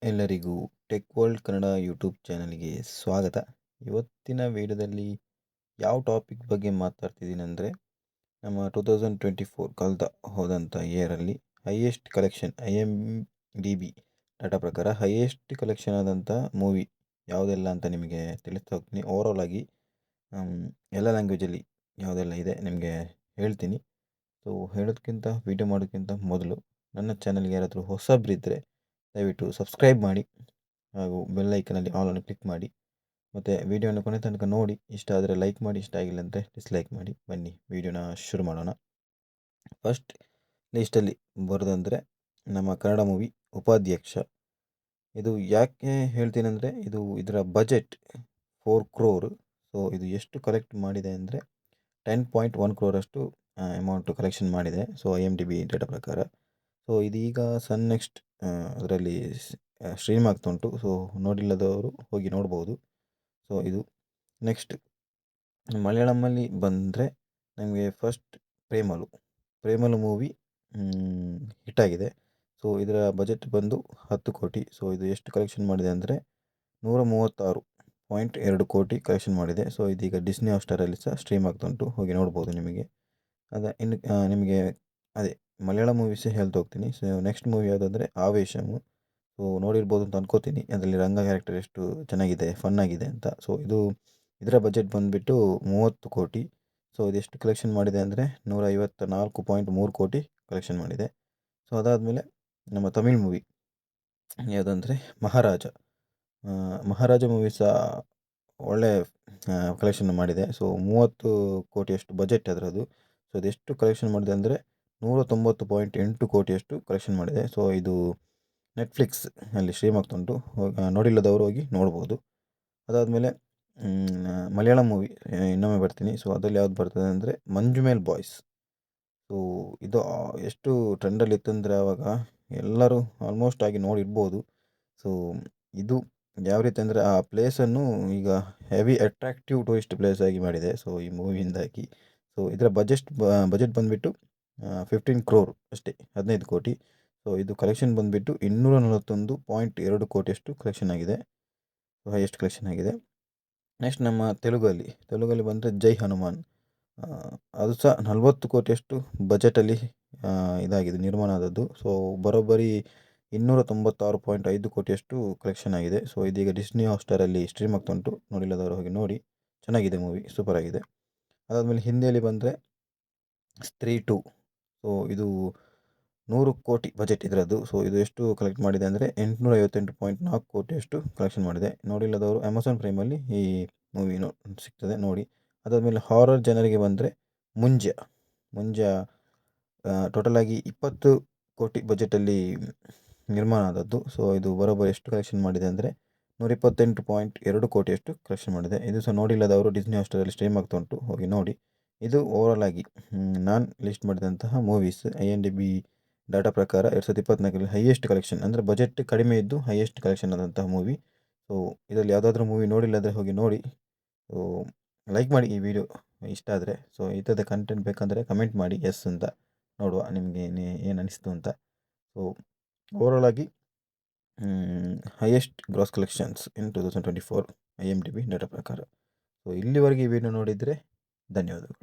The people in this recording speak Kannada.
ಎಲ್ಲರಿಗೂ ಟೆಕ್ ವರ್ಲ್ಡ್ ಕನ್ನಡ ಯೂಟ್ಯೂಬ್ ಚಾನಲ್ಗೆ ಸ್ವಾಗತ. ಇವತ್ತಿನ ವಿಡಿಯೋದಲ್ಲಿ ಯಾವ ಟಾಪಿಕ್ ಬಗ್ಗೆ ಮಾತಾಡ್ತಿದ್ದೀನಿ ಅಂದರೆ, ನಮ್ಮ 2024 ಹೋದಂಥ ಇಯರಲ್ಲಿ ಹೈಯೆಸ್ಟ್ ಕಲೆಕ್ಷನ್ IMDb ಡಾಟಾ ಪ್ರಕಾರ ಹೈಯೆಸ್ಟ್ ಕಲೆಕ್ಷನ್ ಆದಂಥ ಮೂವಿ ಯಾವುದೆಲ್ಲ ಅಂತ ನಿಮಗೆ ತಿಳಿಸ್ತಾ ಹೋಗ್ತೀನಿ. ಓವರಾಲ್ ಆಗಿ ಎಲ್ಲ ಲ್ಯಾಂಗ್ವೇಜಲ್ಲಿ ಯಾವುದೆಲ್ಲ ಇದೆ ನಿಮಗೆ ಹೇಳ್ತೀನಿ. ಸೊ ಹೇಳೋದಕ್ಕಿಂತ ವಿಡಿಯೋ ಮಾಡೋದಕ್ಕಿಂತ ಮೊದಲು ನನ್ನ ಚಾನಲ್ಗೆ ಯಾರಾದರೂ ಹೊಸಬ್ರಿದ್ದರೆ ದಯವಿಟ್ಟು ಸಬ್ಸ್ಕ್ರೈಬ್ ಮಾಡಿ ಹಾಗೂ ಬೆಲ್ ಐಕನಲ್ಲಿ ಆಲ್ ಅನ್ನು ಕ್ಲಿಕ್ ಮಾಡಿ. ಮತ್ತು ವಿಡಿಯೋನ ಕೊನೆ ತನಕ ನೋಡಿ. ಇಷ್ಟ ಆದರೆ ಲೈಕ್ ಮಾಡಿ, ಇಷ್ಟ ಆಗಿಲ್ಲ ಅಂದರೆ ಡಿಸ್ಲೈಕ್ ಮಾಡಿ. ಬನ್ನಿ ವಿಡಿಯೋನ ಶುರು ಮಾಡೋಣ. ಫಸ್ಟ್ ಲಿಸ್ಟಲ್ಲಿ ಬರೋದಂದರೆ ನಮ್ಮ ಕನ್ನಡ ಮೂವಿ ಉಪಾಧ್ಯಕ್ಷ. ಇದು ಯಾಕೆ ಹೇಳ್ತೀನಿ ಅಂದರೆ, ಇದರ ಬಜೆಟ್ 4 crore. ಸೊ ಇದು ಎಷ್ಟು ಕಲೆಕ್ಟ್ ಮಾಡಿದೆ ಅಂದರೆ 10.1 crore ಅಷ್ಟು ಅಮೌಂಟು ಕಲೆಕ್ಷನ್ ಮಾಡಿದೆ. ಸೊ IMDb ಡೇಟಾ ಪ್ರಕಾರ. ಸೊ ಇದೀಗ ಸನ್ ನೆಕ್ಸ್ಟ್ ಅದರಲ್ಲಿ ಸ್ಟ್ರೀಮ್ ಆಗ್ತಾ ಉಂಟು. ಸೊ ನೋಡಿಲ್ಲದವರು ಹೋಗಿ ನೋಡ್ಬೋದು. ಸೊ ಇದು ನೆಕ್ಸ್ಟ್ ಮಲಯಾಳಮಲ್ಲಿ ಬಂದರೆ ನಮಗೆ ಫಸ್ಟ್ ಪ್ರೇಮಲು ಮೂವಿ ಹಿಟ್ಟಾಗಿದೆ. ಸೊ ಇದರ ಬಜೆಟ್ ಬಂದು 10 ಕೋಟಿ. ಸೊ ಇದು ಎಷ್ಟು ಕಲೆಕ್ಷನ್ ಮಾಡಿದೆ ಅಂದರೆ 136.2 ಕೋಟಿ ಕಲೆಕ್ಷನ್ ಮಾಡಿದೆ. ಸೊ ಇದೀಗ ಡಿಸ್ನಿ ಹಾಟ್‌ಸ್ಟಾರಲ್ಲಿ ಸಹ ಸ್ಟ್ರೀಮ್ ಆಗ್ತಾ ಉಂಟು, ಹೋಗಿ ನೋಡ್ಬೋದು ನಿಮಗೆ. ಇನ್ನು ನಿಮಗೆ ಅದೇ ಮಲಯಾಳ ಮೂವೀಸ್ ಹೇಳ್ತಾ ಹೋಗ್ತೀನಿ. ಸೊ ನೆಕ್ಸ್ಟ್ ಮೂವಿ ಯಾವುದಂದರೆ ಆವೇಶಮ್. ಸೊ ನೋಡಿರ್ಬೋದು ಅಂತ ಅನ್ಕೋತೀನಿ. ಅದರಲ್ಲಿ ರಂಗ ಕ್ಯಾರೆಕ್ಟರ್ ಎಷ್ಟು ಚೆನ್ನಾಗಿದೆ, ಫನ್ ಆಗಿದೆ ಅಂತ. ಸೊ ಇದರ ಬಜೆಟ್ ಬಂದುಬಿಟ್ಟು 30 ಕೋಟಿ. ಸೊ ಇದೆಷ್ಟು ಕಲೆಕ್ಷನ್ ಮಾಡಿದೆ ಅಂದರೆ 154.3 ಕೋಟಿ ಕಲೆಕ್ಷನ್ ಮಾಡಿದೆ. ಸೊ ಅದಾದಮೇಲೆ ನಮ್ಮ ತಮಿಳ್ ಮೂವಿ ಯಾವುದಂದರೆ ಮಹಾರಾಜ ಮೂವಿ ಸಹ ಒಳ್ಳೆ ಕಲೆಕ್ಷನ್ ಮಾಡಿದೆ. ಸೊ 30 ಕೋಟಿಯಷ್ಟು ಬಜೆಟ್ ಅದರದ್ದು. ಸೊ ಅದೆಷ್ಟು ಕಲೆಕ್ಷನ್ ಮಾಡಿದೆ ಅಂದರೆ 190.8 ಕೋಟಿಯಷ್ಟು ಕಲೆಕ್ಷನ್ ಮಾಡಿದೆ. ಸೊ ಇದು ನೆಟ್ಫ್ಲಿಕ್ಸ್ ಅಲ್ಲಿ ಸ್ಟ್ರೀಮ್ ಆಗ್ತಾ ಉಂಟು, ನೋಡಿಲ್ಲದವರು ಹೋಗಿ ನೋಡ್ಬೋದು. ಅದಾದಮೇಲೆ ಮಲಯಾಳಂ ಮೂವಿ ಇನ್ನೊಮ್ಮೆ ಬರ್ತೀನಿ. ಸೊ ಅದರಲ್ಲಿ ಯಾವ್ದು ಬರ್ತದೆ ಅಂದರೆ ಮಂಜು ಮೇಲ್ ಬಾಯ್ಸ್. ಸೊ ಇದು ಎಷ್ಟು ಟ್ರೆಂಡಲ್ಲಿ ಇತ್ತಂದರೆ ಆವಾಗ ಎಲ್ಲರೂ ಆಲ್ಮೋಸ್ಟ್ ಆಗಿ ನೋಡಿರ್ಬೋದು. ಸೊ ಇದು ಯಾವ ರೀತಿ ಅಂದರೆ ಆ ಪ್ಲೇಸನ್ನು ಈಗ ಹೆವಿ ಅಟ್ರಾಕ್ಟಿವ್ ಟೂರಿಸ್ಟ್ ಪ್ಲೇಸ್ ಆಗಿ ಮಾಡಿದೆ. ಸೊ ಈ ಮೂವಿಯಿಂದಾಗಿ. ಸೊ ಇದರ ಬಜೆಟ್ ಬಂದುಬಿಟ್ಟು 15 crore ಅಷ್ಟೇ, 15 ಕೋಟಿ. ಸೊ ಇದು ಕಲೆಕ್ಷನ್ ಬಂದುಬಿಟ್ಟು 241.2 ಕೋಟಿಯಷ್ಟು ಕಲೆಕ್ಷನ್ ಆಗಿದೆ. ಸೊ ಹೈಯೆಸ್ಟ್ ಕಲೆಕ್ಷನ್ ಆಗಿದೆ. ನೆಕ್ಸ್ಟ್ ನಮ್ಮ ತೆಲುಗಲ್ಲಿ ಬಂದರೆ ಜೈ ಹನುಮಾನ್. ಅದು ಸಹ 40 ಕೋಟಿಯಷ್ಟು ಬಜೆಟಲ್ಲಿ ಇದಾಗಿದೆ, ನಿರ್ಮಾಣ ಆದದ್ದು. ಸೊ ಬರೋಬ್ಬರಿ 296.5 ಕೋಟಿಯಷ್ಟು ಕಲೆಕ್ಷನ್ ಆಗಿದೆ. ಸೊ ಇದೀಗ ಡಿಸ್ನಿ ಹಾಟ್‌ಸ್ಟಾರಲ್ಲಿ ಸ್ಟ್ರೀಮ್ ಆಗ್ತಾ ಉಂಟು, ನೋಡಿಲ್ಲದವರು ಹೋಗಿ ನೋಡಿ. ಚೆನ್ನಾಗಿದೆ ಮೂವಿ, ಸೂಪರ್ ಆಗಿದೆ. ಅದಾದಮೇಲೆ ಹಿಂದಿಯಲ್ಲಿ ಬಂದರೆ ಸ್ತ್ರೀ 2. ಸೊ ಇದು 100 ಕೋಟಿ ಬಜೆಟ್ ಇದರದ್ದು. ಸೊ ಇದು ಎಷ್ಟು ಕಲೆಕ್ಟ್ ಮಾಡಿದೆ ಅಂದರೆ 858.4 ಕೋಟಿಯಷ್ಟು ಕಲೆಕ್ಷನ್ ಮಾಡಿದೆ. ನೋಡಿಲ್ಲದವರು ಅಮೆಝಾನ್ ಪ್ರೈಮಲ್ಲಿ ಈ ಮೂವಿ ಸಿಗ್ತದೆ, ನೋಡಿ. ಅದಾದಮೇಲೆ ಹಾರರ್ ಜನರಿಗೆ ಬಂದರೆ ಮುಂಜ ಟೋಟಲಾಗಿ 20 ಕೋಟಿ ಬಜೆಟಲ್ಲಿ ನಿರ್ಮಾಣ ಆದದ್ದು. ಸೊ ಇದು ಬರೋಬ್ಬರಿ ಎಷ್ಟು ಕಲೆಕ್ಷನ್ ಮಾಡಿದೆ ಅಂದರೆ 128.2 ಕೋಟಿಯಷ್ಟು ಕಲೆಕ್ಷನ್ ಮಾಡಿದೆ. ಇದು ಸಹ ನೋಡಿಲ್ಲದವರು ಡಿಸ್ನಿ ಹಾಟ್‌ಸ್ಟಾರಲ್ಲಿ ಸ್ಟ್ರೀಮ್ ಆಗ್ತಾ ಉಂಟು, ಹೋಗಿ ನೋಡಿ. ಇದು ಓವರಾಲ್ ಆಗಿ ನಾನು ಲಿಸ್ಟ್ ಮಾಡಿದಂತಹ ಮೂವೀಸ್ IMDb ಡಾಟಾ ಪ್ರಕಾರ 2024ರಲ್ಲಿ ಹೈಯೆಸ್ಟ್ ಕಲೆಕ್ಷನ್, ಅಂದರೆ ಬಜೆಟ್ ಕಡಿಮೆ ಇದ್ದು ಹೈಯೆಸ್ಟ್ ಕಲೆಕ್ಷನ್ ಆದಂತಹ ಮೂವಿ. ಸೊ ಇದರಲ್ಲಿ ಯಾವುದಾದ್ರೂ ಮೂವಿ ನೋಡಿಲ್ಲದ್ರೆ ಹೋಗಿ ನೋಡಿ. ಸೊ ಲೈಕ್ ಮಾಡಿ ಈ ವಿಡಿಯೋ ಇಷ್ಟ ಆದರೆ. ಸೊ ಈ ಥರದ ಕಂಟೆಂಟ್ ಬೇಕಂದರೆ ಕಮೆಂಟ್ ಮಾಡಿ ಎಸ್ ಅಂತ, ನೋಡುವ ನಿಮಗೆ ಏನು ಅನಿಸ್ತು ಅಂತ. ಸೊ ಓವರಾಲ್ ಆಗಿ ಹೈಯೆಸ್ಟ್ ಗ್ರಾಸ್ ಕಲೆಕ್ಷನ್ಸ್ ಇನ್ 2024 IMDb ಡಾಟಾ ಪ್ರಕಾರ. ಸೊ ಇಲ್ಲಿವರೆಗೆ ಈ ವಿಡಿಯೋ ನೋಡಿದರೆ ಧನ್ಯವಾದಗಳು.